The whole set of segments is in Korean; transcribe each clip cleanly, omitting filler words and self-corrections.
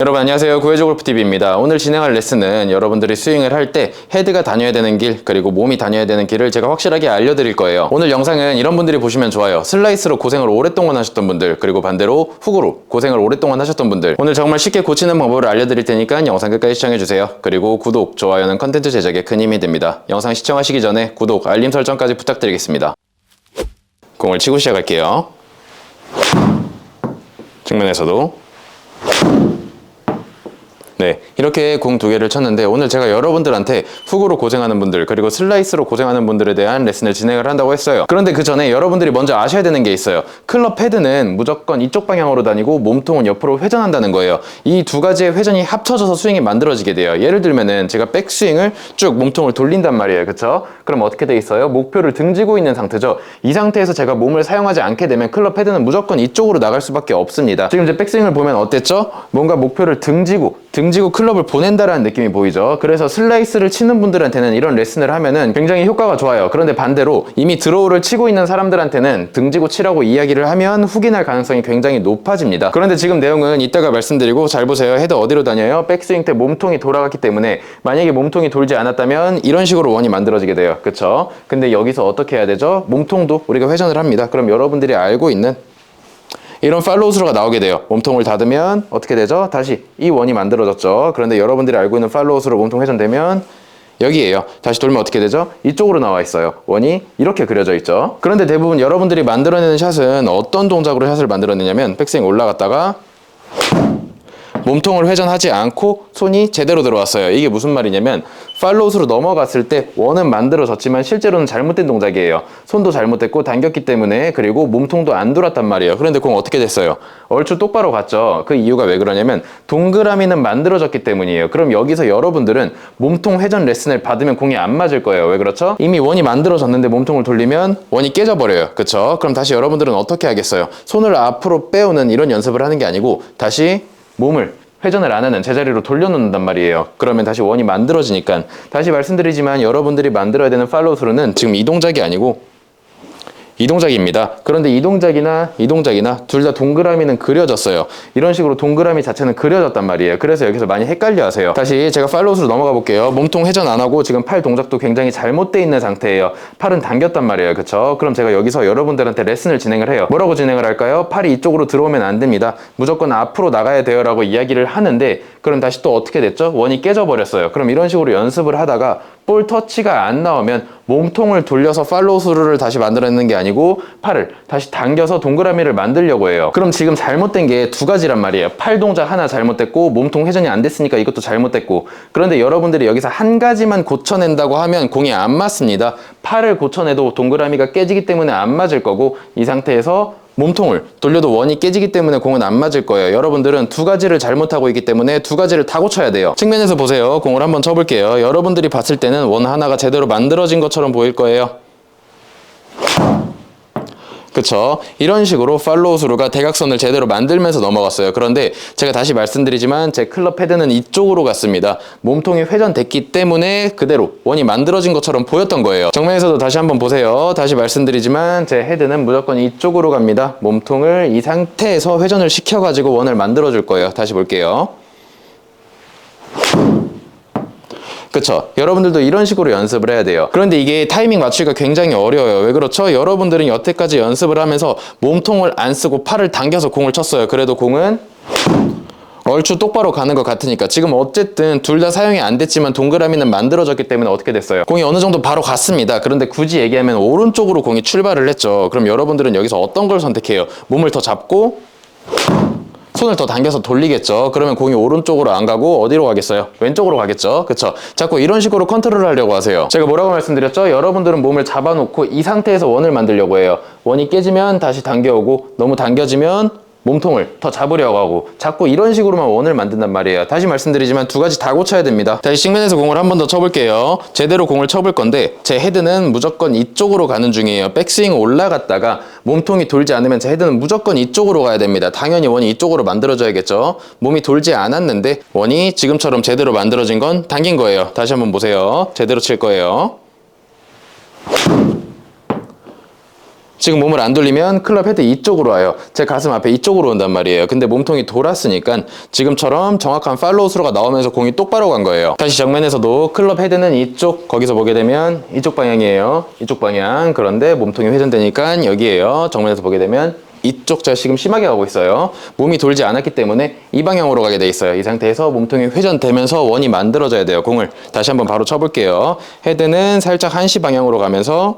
여러분 안녕하세요. 구해줘 골프TV입니다. 오늘 진행할 레슨은 여러분들이 스윙을 할 때 헤드가 다녀야 되는 길 그리고 몸이 다녀야 되는 길을 제가 확실하게 알려드릴 거예요. 오늘 영상은 이런 분들이 보시면 좋아요. 슬라이스로 고생을 오랫동안 하셨던 분들, 그리고 반대로 훅으로 고생을 오랫동안 하셨던 분들, 오늘 정말 쉽게 고치는 방법을 알려드릴 테니까 영상 끝까지 시청해주세요. 그리고 구독, 좋아요는 컨텐츠 제작에 큰 힘이 됩니다. 영상 시청하시기 전에 구독, 알림 설정까지 부탁드리겠습니다. 공을 치고 시작할게요. 측면에서도 네, 이렇게 공 두 개를 쳤는데 오늘 제가 여러분들한테 훅으로 고생하는 분들 그리고 슬라이스로 고생하는 분들에 대한 레슨을 진행을 한다고 했어요. 그런데 그 전에 여러분들이 먼저 아셔야 되는 게 있어요. 클럽 헤드는 무조건 이쪽 방향으로 다니고 몸통은 옆으로 회전한다는 거예요. 이 두 가지의 회전이 합쳐져서 스윙이 만들어지게 돼요. 예를 들면은 제가 백스윙을 쭉 몸통을 돌린단 말이에요. 그쵸? 그럼 어떻게 돼 있어요? 목표를 등지고 있는 상태죠. 이 상태에서 제가 몸을 사용하지 않게 되면 클럽 헤드는 무조건 이쪽으로 나갈 수밖에 없습니다. 지금 제 백스윙을 보면 어땠죠? 뭔가 목표를 등지고 클럽을 보낸다라는 느낌이 보이죠. 그래서 슬라이스를 치는 분들한테는 이런 레슨을 하면은 굉장히 효과가 좋아요. 그런데 반대로 이미 드로우를 치고 있는 사람들한테는 등지고 치라고 이야기를 하면 훅이 날 가능성이 굉장히 높아집니다. 그런데 지금 내용은 이따가 말씀드리고 잘 보세요. 헤드 어디로 다녀요? 백스윙 때 몸통이 돌아갔기 때문에 만약에 몸통이 돌지 않았다면 이런 식으로 원이 만들어지게 돼요. 그쵸? 근데 여기서 어떻게 해야 되죠? 몸통도 우리가 회전을 합니다. 그럼 여러분들이 알고 있는 이런 팔로우 스루가 나오게 돼요. 몸통을 닫으면 어떻게 되죠? 다시 이 원이 만들어졌죠. 그런데 여러분들이 알고 있는 팔로우 스루 몸통 회전되면 여기에요. 다시 돌면 어떻게 되죠? 이쪽으로 나와 있어요. 원이 이렇게 그려져 있죠. 그런데 대부분 여러분들이 만들어내는 샷은 어떤 동작으로 샷을 만들어내냐면 백스윙 올라갔다가 몸통을 회전하지 않고 손이 제대로 들어왔어요. 이게 무슨 말이냐면 팔로우스로 넘어갔을 때 원은 만들어졌지만 실제로는 잘못된 동작이에요. 손도 잘못됐고 당겼기 때문에, 그리고 몸통도 안 돌았단 말이에요. 그런데 공 어떻게 됐어요? 얼추 똑바로 갔죠. 그 이유가 왜 그러냐면 동그라미는 만들어졌기 때문이에요. 그럼 여기서 여러분들은 몸통 회전 레슨을 받으면 공이 안 맞을 거예요. 왜 그렇죠? 이미 원이 만들어졌는데 몸통을 돌리면 원이 깨져버려요. 그쵸? 그럼 다시 여러분들은 어떻게 하겠어요? 손을 앞으로 빼오는 이런 연습을 하는 게 아니고 다시 몸을 회전을 안 하는 제자리로 돌려놓는단 말이에요. 그러면 다시 원이 만들어지니까. 다시 말씀드리지만 여러분들이 만들어야 되는 팔로우 스루는 지금 이 동작이 아니고 이 동작입니다. 그런데 이 동작이나 둘 다 동그라미는 그려졌어요. 이런 식으로 동그라미 자체는 그려졌단 말이에요. 그래서 여기서 많이 헷갈려 하세요. 다시 제가 팔로우스로 넘어가 볼게요. 몸통 회전 안 하고 지금 팔 동작도 굉장히 잘못되어 있는 상태예요. 팔은 당겼단 말이에요. 그쵸? 그럼 제가 여기서 여러분들한테 레슨을 진행을 해요. 뭐라고 진행을 할까요? 팔이 이쪽으로 들어오면 안 됩니다. 무조건 앞으로 나가야 돼요 라고 이야기를 하는데, 그럼 다시 또 어떻게 됐죠? 원이 깨져버렸어요. 그럼 이런 식으로 연습을 하다가 볼 터치가 안 나오면 몸통을 돌려서 팔로우 스루를 다시 만들어내는 게 아니고 팔을 다시 당겨서 동그라미를 만들려고 해요. 그럼 지금 잘못된 게 두 가지란 말이에요. 팔 동작 하나 잘못됐고 몸통 회전이 안 됐으니까 이것도 잘못됐고. 그런데 여러분들이 여기서 한 가지만 고쳐낸다고 하면 공이 안 맞습니다. 팔을 고쳐내도 동그라미가 깨지기 때문에 안 맞을 거고, 이 상태에서 몸통을 돌려도 원이 깨지기 때문에 공은 안 맞을 거예요. 여러분들은 두 가지를 잘못하고 있기 때문에 두 가지를 다 고쳐야 돼요. 측면에서 보세요. 공을 한번 쳐볼게요. 여러분들이 봤을 때는 원 하나가 제대로 만들어진 것처럼 보일 거예요. 그쵸? 이런 식으로 팔로우 스루가 대각선을 제대로 만들면서 넘어갔어요. 그런데 제가 다시 말씀드리지만 제 클럽 헤드는 이쪽으로 갔습니다. 몸통이 회전됐기 때문에 그대로 원이 만들어진 것처럼 보였던 거예요. 정면에서도 다시 한번 보세요. 다시 말씀드리지만 제 헤드는 무조건 이쪽으로 갑니다. 몸통을 이 상태에서 회전을 시켜가지고 원을 만들어줄 거예요. 다시 볼게요. 그쵸? 여러분들도 이런 식으로 연습을 해야 돼요. 그런데 이게 타이밍 맞추기가 굉장히 어려워요. 왜 그렇죠? 여러분들은 여태까지 연습을 하면서 몸통을 안 쓰고 팔을 당겨서 공을 쳤어요. 그래도 공은 얼추 똑바로 가는 것 같으니까. 지금 어쨌든 둘 다 사용이 안 됐지만 동그라미는 만들어졌기 때문에 어떻게 됐어요? 공이 어느 정도 바로 갔습니다. 그런데 굳이 얘기하면 오른쪽으로 공이 출발을 했죠. 그럼 여러분들은 여기서 어떤 걸 선택해요? 몸을 더 잡고 손을 더 당겨서 돌리겠죠. 그러면 공이 오른쪽으로 안 가고 어디로 가겠어요? 왼쪽으로 가겠죠. 그쵸? 자꾸 이런 식으로 컨트롤 하려고 하세요. 제가 뭐라고 말씀드렸죠? 여러분들은 몸을 잡아놓고 이 상태에서 원을 만들려고 해요. 원이 깨지면 다시 당겨오고, 너무 당겨지면 몸통을 더 잡으려고 하고 자꾸 이런 식으로만 원을 만든단 말이에요. 다시 말씀드리지만 두 가지 다 고쳐야 됩니다. 다시 측면에서 공을 한 번 더 쳐볼게요. 제대로 공을 쳐볼 건데 제 헤드는 무조건 이쪽으로 가는 중이에요. 백스윙 올라갔다가 몸통이 돌지 않으면 제 헤드는 무조건 이쪽으로 가야 됩니다. 당연히 원이 이쪽으로 만들어져야겠죠. 몸이 돌지 않았는데 원이 지금처럼 제대로 만들어진 건 당긴 거예요. 다시 한번 보세요. 제대로 칠 거예요. 지금 몸을 안 돌리면 클럽 헤드 이쪽으로 와요. 제 가슴 앞에 이쪽으로 온단 말이에요. 근데 몸통이 돌았으니까 지금처럼 정확한 팔로우 스루가 나오면서 공이 똑바로 간 거예요. 다시 정면에서도 클럽 헤드는 이쪽, 거기서 보게 되면 이쪽 방향이에요. 이쪽 방향. 그런데 몸통이 회전되니까 여기에요. 정면에서 보게 되면 이쪽. 제가 지금 심하게 가고 있어요. 몸이 돌지 않았기 때문에 이 방향으로 가게 돼 있어요. 이 상태에서 몸통이 회전되면서 원이 만들어져야 돼요. 공을 다시 한번 바로 쳐볼게요. 헤드는 살짝 한시 방향으로 가면서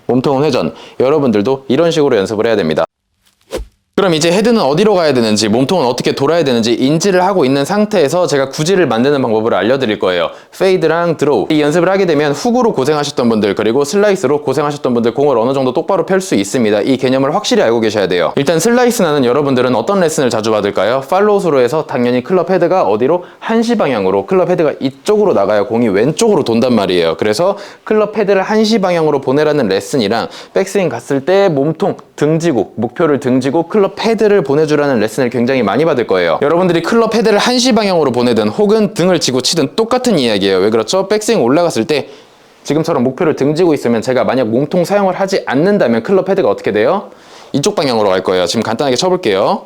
몸통은 회전. 여러분들도 이런 식으로 연습을 해야 됩니다. 그럼 이제 헤드는 어디로 가야 되는지, 몸통은 어떻게 돌아야 되는지 인지를 하고 있는 상태에서 제가 구질을 만드는 방법을 알려드릴 거예요. 페이드랑 드로우. 이 연습을 하게 되면 훅으로 고생하셨던 분들, 그리고 슬라이스로 고생하셨던 분들 공을 어느 정도 똑바로 펼 수 있습니다. 이 개념을 확실히 알고 계셔야 돼요. 일단 슬라이스 나는 여러분들은 어떤 레슨을 자주 받을까요? 팔로우 스루에서 당연히 클럽 헤드가 어디로? 한시 방향으로. 클럽 헤드가 이쪽으로 나가야 공이 왼쪽으로 돈단 말이에요. 그래서 클럽 헤드를 한시 방향으로 보내라는 레슨이랑 백스윙 갔을 때 몸통 등지고, 목표를 등지고 클럽 헤드를 보내주라는 레슨을 굉장히 많이 받을 거예요. 여러분들이 클럽 헤드를 한시 방향으로 보내든 혹은 등을 지고 치든 똑같은 이야기예요. 왜 그렇죠? 백스윙 올라갔을 때 지금처럼 목표를 등지고 있으면 제가 만약 몸통 사용을 하지 않는다면 클럽 헤드가 어떻게 돼요? 이쪽 방향으로 갈 거예요. 지금 간단하게 쳐볼게요.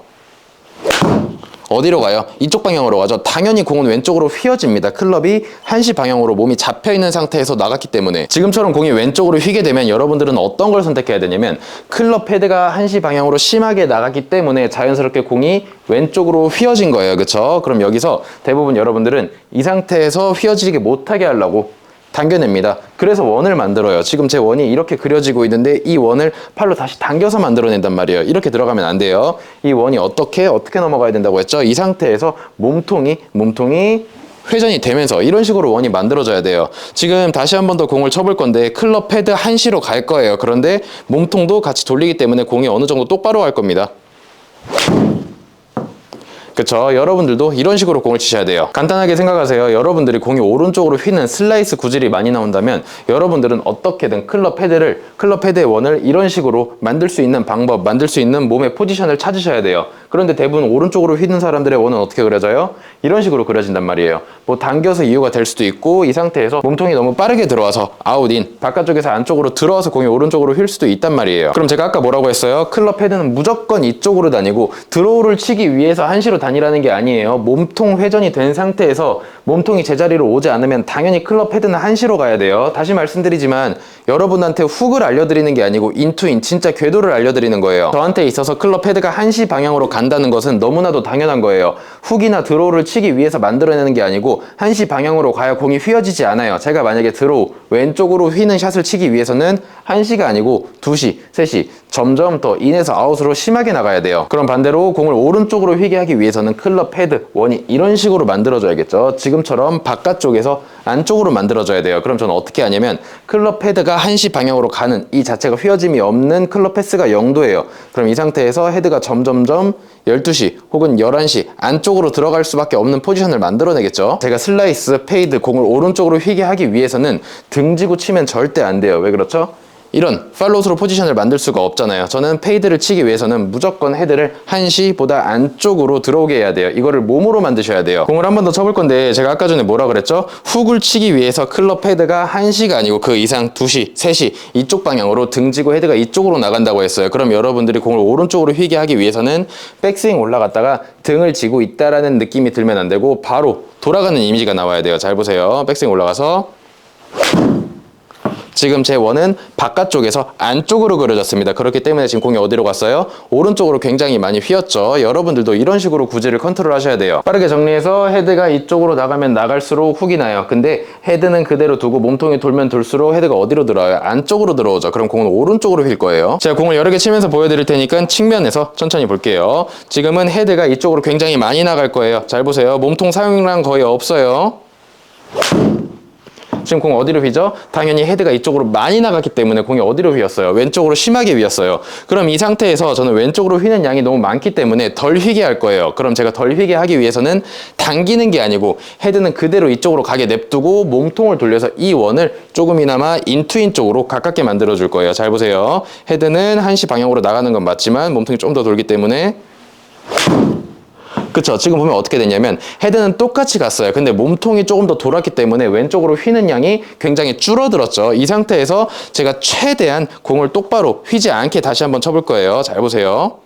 어디로 가요? 이쪽 방향으로 가죠. 당연히 공은 왼쪽으로 휘어집니다. 클럽이 한시 방향으로 몸이 잡혀있는 상태에서 나갔기 때문에 지금처럼 공이 왼쪽으로 휘게 되면 여러분들은 어떤 걸 선택해야 되냐면 클럽 헤드가 한시 방향으로 심하게 나갔기 때문에 자연스럽게 공이 왼쪽으로 휘어진 거예요. 그쵸? 그럼 여기서 대부분 여러분들은 이 상태에서 휘어지게 못하게 하려고 당겨냅니다. 그래서 원을 만들어요. 지금 제 원이 이렇게 그려지고 있는데 이 원을 팔로 다시 당겨서 만들어낸단 말이에요. 이렇게 들어가면 안 돼요. 이 원이 어떻게 넘어가야 된다고 했죠? 이 상태에서 몸통이 회전이 되면서 이런 식으로 원이 만들어져야 돼요. 지금 다시 한 번 더 공을 쳐볼 건데 클럽 헤드 한시로 갈 거예요. 그런데 몸통도 같이 돌리기 때문에 공이 어느 정도 똑바로 갈 겁니다. 그쵸? 여러분들도 이런 식으로 공을 치셔야 돼요. 간단하게 생각하세요. 여러분들이 공이 오른쪽으로 휘는 슬라이스 구질이 많이 나온다면 여러분들은 어떻게든 클럽 헤드의 원을 이런 식으로 만들 수 있는 방법, 만들 수 있는 몸의 포지션을 찾으셔야 돼요. 그런데 대부분 오른쪽으로 휘는 사람들의 원은 어떻게 그려져요? 이런 식으로 그려진단 말이에요. 뭐 당겨서 이유가 될 수도 있고 이 상태에서 몸통이 너무 빠르게 들어와서 아웃인, 바깥쪽에서 안쪽으로 들어와서 공이 오른쪽으로 휠 수도 있단 말이에요. 그럼 제가 아까 뭐라고 했어요? 클럽 헤드는 무조건 이쪽으로 다니고 드로우를 치기 위해서 한시로 다니라는 게 아니에요. 몸통 회전이 된 상태에서 몸통이 제자리로 오지 않으면 당연히 클럽 헤드는 한시로 가야 돼요. 다시 말씀드리지만 여러분한테 훅을 알려드리는 게 아니고 인투인, 진짜 궤도를 알려드리는 거예요. 저한테 있어서 클럽 헤드가 한시 방향으로 간다는 것은 너무나도 당연한 거예요. 훅이나 드로우를 치기 위해서 만들어내는 게 아니고 한시 방향으로 가야 공이 휘어지지 않아요. 제가 만약에 드로우, 왼쪽으로 휘는 샷을 치기 위해서는 한시가 아니고 2시, 3시 점점 더 인에서 아웃으로 심하게 나가야 돼요. 그럼 반대로 공을 오른쪽으로 휘게 하기 위해서는 클럽 헤드, 원이 이런 식으로 만들어줘야겠죠. 지금처럼 바깥쪽에서 안쪽으로 만들어줘야 돼요. 그럼 저는 어떻게 하냐면 클럽 헤드가 한시 방향으로 가는 이 자체가 휘어짐이 없는 클럽 패스가 0도예요. 그럼 이 상태에서 헤드가 점점점 12시 혹은 11시 안쪽으로 들어갈 수밖에 없는 포지션을 만들어내겠죠. 제가 슬라이스, 페이드, 공을 오른쪽으로 휘게 하기 위해서는 등지고 치면 절대 안 돼요. 왜 그렇죠? 이런 팔로우 스루 포지션을 만들 수가 없잖아요. 저는 페이드를 치기 위해서는 무조건 헤드를 한시보다 안쪽으로 들어오게 해야 돼요. 이거를 몸으로 만드셔야 돼요. 공을 한 번 더 쳐볼 건데 제가 아까 전에 뭐라 그랬죠? 훅을 치기 위해서 클럽 헤드가 한시가 아니고 그 이상 2시, 3시 이쪽 방향으로 등지고 헤드가 이쪽으로 나간다고 했어요. 그럼 여러분들이 공을 오른쪽으로 휘게 하기 위해서는 백스윙 올라갔다가 등을 지고 있다라는 느낌이 들면 안 되고 바로 돌아가는 이미지가 나와야 돼요. 잘 보세요. 백스윙 올라가서 지금 제 원은 바깥쪽에서 안쪽으로 그려졌습니다. 그렇기 때문에 지금 공이 어디로 갔어요? 오른쪽으로 굉장히 많이 휘었죠. 여러분들도 이런 식으로 구질을 컨트롤 하셔야 돼요. 빠르게 정리해서 헤드가 이쪽으로 나가면 나갈수록 훅이 나요. 근데 헤드는 그대로 두고 몸통이 돌면 돌수록 헤드가 어디로 들어와요? 안쪽으로 들어오죠. 그럼 공은 오른쪽으로 휠 거예요. 제가 공을 여러 개 치면서 보여드릴 테니까 측면에서 천천히 볼게요. 지금은 헤드가 이쪽으로 굉장히 많이 나갈 거예요. 잘 보세요. 몸통 사용량 거의 없어요. 지금 공 어디로 휘죠? 당연히 헤드가 이쪽으로 많이 나갔기 때문에 공이 어디로 휘었어요? 왼쪽으로 심하게 휘었어요. 그럼 이 상태에서 저는 왼쪽으로 휘는 양이 너무 많기 때문에 덜 휘게 할 거예요. 그럼 제가 덜 휘게 하기 위해서는 당기는 게 아니고 헤드는 그대로 이쪽으로 가게 냅두고 몸통을 돌려서 이 원을 조금이나마 인투인 쪽으로 가깝게 만들어 줄 거예요. 잘 보세요. 헤드는 한시 방향으로 나가는 건 맞지만 몸통이 좀 더 돌기 때문에 그쵸? 지금 보면 어떻게 됐냐면 헤드는 똑같이 갔어요. 근데 몸통이 조금 더 돌았기 때문에 왼쪽으로 휘는 양이 굉장히 줄어들었죠. 이 상태에서 제가 최대한 공을 똑바로 휘지 않게 다시 한번 쳐볼 거예요. 잘 보세요.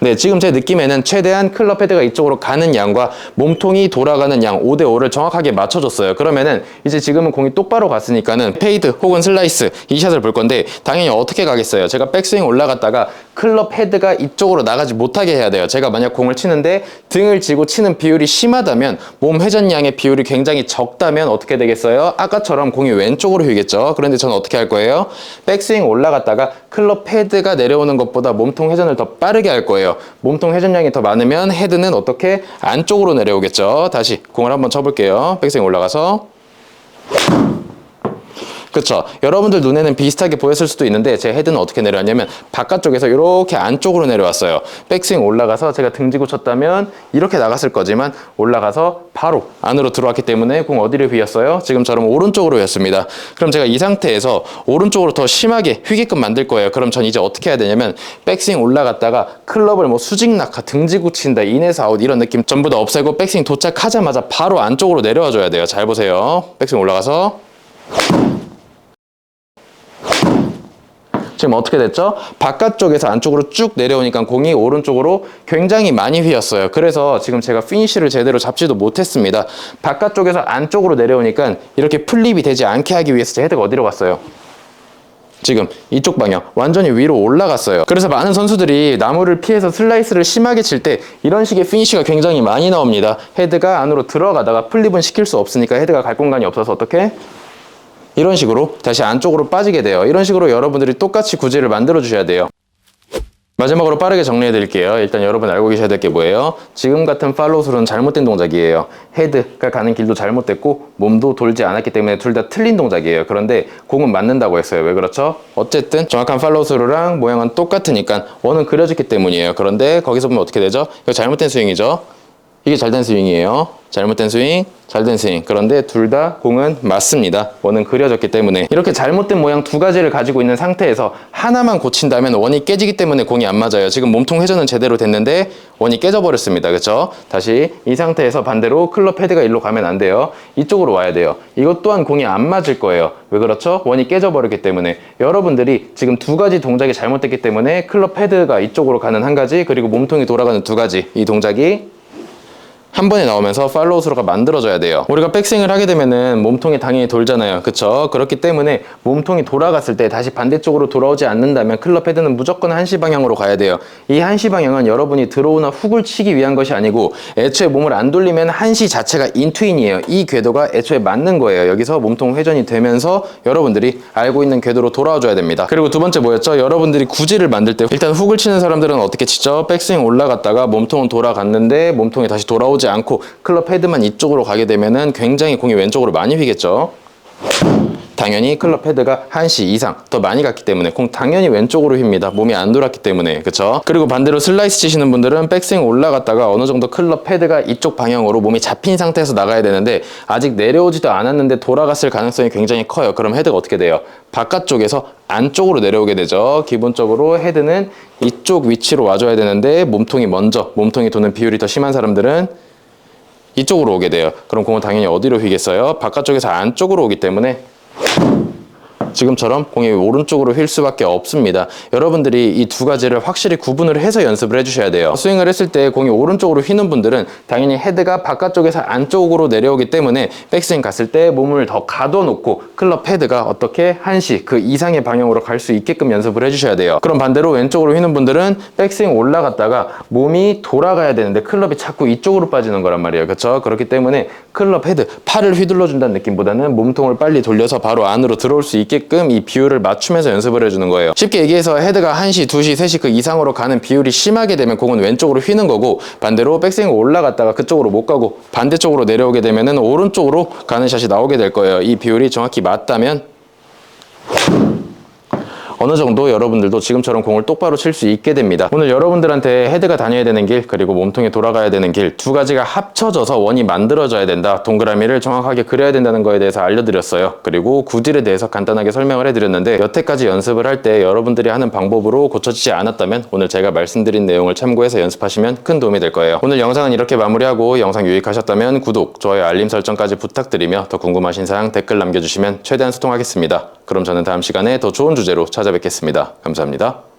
네, 지금 제 느낌에는 최대한 클럽 헤드가 이쪽으로 가는 양과 몸통이 돌아가는 양 5대5를 정확하게 맞춰줬어요. 그러면은 이제 지금은 공이 똑바로 갔으니까는 페이드 혹은 슬라이스 이 샷을 볼 건데 당연히 어떻게 가겠어요? 제가 백스윙 올라갔다가 클럽 헤드가 이쪽으로 나가지 못하게 해야 돼요. 제가 만약 공을 치는데 등을 쥐고 치는 비율이 심하다면 몸 회전량의 비율이 굉장히 적다면 어떻게 되겠어요? 아까처럼 공이 왼쪽으로 휘겠죠. 그런데 저는 어떻게 할 거예요? 백스윙 올라갔다가 클럽 헤드가 내려오는 것보다 몸통 회전을 더 빠르게 할 거예요. 몸통 회전량이 더 많으면 헤드는 어떻게 안쪽으로 내려오겠죠. 다시 공을 한번 쳐볼게요. 백스윙 올라가서 그쵸. 여러분들 눈에는 비슷하게 보였을 수도 있는데 제 헤드는 어떻게 내려왔냐면 바깥쪽에서 이렇게 안쪽으로 내려왔어요. 백스윙 올라가서 제가 등지고 쳤다면 이렇게 나갔을 거지만 올라가서 바로 안으로 들어왔기 때문에 공 어디를 휘었어요? 지금처럼 오른쪽으로 휘었습니다. 그럼 제가 이 상태에서 오른쪽으로 더 심하게 휘게끔 만들 거예요. 그럼 전 이제 어떻게 해야 되냐면 백스윙 올라갔다가 클럽을 뭐 수직 낙하, 등지고 친다, 인에서 아웃 이런 느낌 전부 다 없애고 백스윙 도착하자마자 바로 안쪽으로 내려와 줘야 돼요. 잘 보세요. 백스윙 올라가서 지금 어떻게 됐죠? 바깥쪽에서 안쪽으로 쭉 내려오니까 공이 오른쪽으로 굉장히 많이 휘었어요. 그래서 지금 제가 피니쉬를 제대로 잡지도 못했습니다. 바깥쪽에서 안쪽으로 내려오니까 이렇게 플립이 되지 않게 하기 위해서 제 헤드가 어디로 갔어요? 지금 이쪽 방향 완전히 위로 올라갔어요. 그래서 많은 선수들이 나무를 피해서 슬라이스를 심하게 칠 때 이런 식의 피니쉬가 굉장히 많이 나옵니다. 헤드가 안으로 들어가다가 플립은 시킬 수 없으니까 헤드가 갈 공간이 없어서 어떻게? 이런 식으로 다시 안쪽으로 빠지게 돼요. 이런 식으로 여러분들이 똑같이 구질을 만들어 주셔야 돼요. 마지막으로 빠르게 정리해 드릴게요. 일단 여러분 알고 계셔야 될 게 뭐예요? 지금 같은 팔로우스루는 잘못된 동작이에요. 헤드가 가는 길도 잘못됐고 몸도 돌지 않았기 때문에 둘 다 틀린 동작이에요. 그런데 공은 맞는다고 했어요. 왜 그렇죠? 어쨌든 정확한 팔로우스루랑 모양은 똑같으니까 원은 그려졌기 때문이에요. 그런데 거기서 보면 어떻게 되죠? 이거 잘못된 스윙이죠? 이게 잘된 스윙이에요. 잘못된 스윙, 잘된 스윙. 그런데 둘 다 공은 맞습니다. 원은 그려졌기 때문에. 이렇게 잘못된 모양 두 가지를 가지고 있는 상태에서 하나만 고친다면 원이 깨지기 때문에 공이 안 맞아요. 지금 몸통 회전은 제대로 됐는데 원이 깨져버렸습니다. 그렇죠? 다시 이 상태에서 반대로 클럽 헤드가 일로 가면 안 돼요. 이쪽으로 와야 돼요. 이것 또한 공이 안 맞을 거예요. 왜 그렇죠? 원이 깨져버렸기 때문에. 여러분들이 지금 두 가지 동작이 잘못됐기 때문에 클럽 헤드가 이쪽으로 가는 한 가지 그리고 몸통이 돌아가는 두 가지 이 동작이 한 번에 나오면서 팔로우 스루가 만들어져야 돼요. 우리가 백스윙을 하게 되면은 몸통이 당연히 돌잖아요. 그쵸? 그렇기 때문에 몸통이 돌아갔을 때 다시 반대쪽으로 돌아오지 않는다면 클럽 헤드는 무조건 한시 방향으로 가야 돼요. 이 한시 방향은 여러분이 들어오나 훅을 치기 위한 것이 아니고 애초에 몸을 안 돌리면 한시 자체가 인투인이에요. 이 궤도가 애초에 맞는 거예요. 여기서 몸통 회전이 되면서 여러분들이 알고 있는 궤도로 돌아와줘야 됩니다. 그리고 두 번째 뭐였죠? 여러분들이 구질을 만들 때 일단 훅을 치는 사람들은 어떻게 치죠? 백스윙 올라갔다가 몸통은 돌아갔는데 몸통이 다시 돌아오지 않고 클럽 헤드만 이쪽으로 가게 되면은 굉장히 공이 왼쪽으로 많이 휘겠죠. 당연히 클럽 헤드가 한시 이상 더 많이 갔기 때문에 공 당연히 왼쪽으로 휩니다. 몸이 안 돌았기 때문에. 그쵸? 그리고 반대로 슬라이스 치시는 분들은 백스윙 올라갔다가 어느 정도 클럽 헤드가 이쪽 방향으로 몸이 잡힌 상태에서 나가야 되는데 아직 내려오지도 않았는데 돌아갔을 가능성이 굉장히 커요. 그럼 헤드가 어떻게 돼요? 바깥쪽에서 안쪽으로 내려오게 되죠. 기본적으로 헤드는 이쪽 위치로 와줘야 되는데 몸통이 도는 비율이 더 심한 사람들은 이쪽으로 오게 돼요. 그럼 공은 당연히 어디로 휘겠어요? 바깥쪽에서 안쪽으로 오기 때문에 지금처럼 공이 오른쪽으로 휠 수밖에 없습니다. 여러분들이 이 두 가지를 확실히 구분을 해서 연습을 해주셔야 돼요. 스윙을 했을 때 공이 오른쪽으로 휘는 분들은 당연히 헤드가 바깥쪽에서 안쪽으로 내려오기 때문에 백스윙 갔을 때 몸을 더 가둬놓고 클럽 헤드가 어떻게 한시 그 이상의 방향으로 갈 수 있게끔 연습을 해주셔야 돼요. 그럼 반대로 왼쪽으로 휘는 분들은 백스윙 올라갔다가 몸이 돌아가야 되는데 클럽이 자꾸 이쪽으로 빠지는 거란 말이에요. 그렇죠? 그렇기 때문에 클럽 헤드, 팔을 휘둘러 준다는 느낌보다는 몸통을 빨리 돌려서 바로 안으로 들어올 수 있게끔 되게끔 이 비율을 맞추면서 연습을 해주는 거예요. 쉽게 얘기해서 헤드가 1시, 2시, 3시 그 이상으로 가는 비율이 심하게 되면 공은 왼쪽으로 휘는 거고, 반대로 백스윙 올라갔다가 그쪽으로 못 가고 반대쪽으로 내려오게 되면은 오른쪽으로 가는 샷이 나오게 될 거예요. 이 비율이 정확히 맞다면 어느 정도 여러분들도 지금처럼 공을 똑바로 칠 수 있게 됩니다. 오늘 여러분들한테 헤드가 다녀야 되는 길, 그리고 몸통이 돌아가야 되는 길, 두 가지가 합쳐져서 원이 만들어져야 된다, 동그라미를 정확하게 그려야 된다는 거에 대해서 알려드렸어요. 그리고 구질에 대해서 간단하게 설명을 해드렸는데, 여태까지 연습을 할 때 여러분들이 하는 방법으로 고쳐지지 않았다면 오늘 제가 말씀드린 내용을 참고해서 연습하시면 큰 도움이 될 거예요. 오늘 영상은 이렇게 마무리하고, 영상 유익하셨다면 구독, 좋아요, 알림 설정까지 부탁드리며 더 궁금하신 사항 댓글 남겨주시면 최대한 소통하겠습니다. 그럼 저는 다음 시간에 더 좋은 주제로 찾아뵙겠습니다. 감사합니다.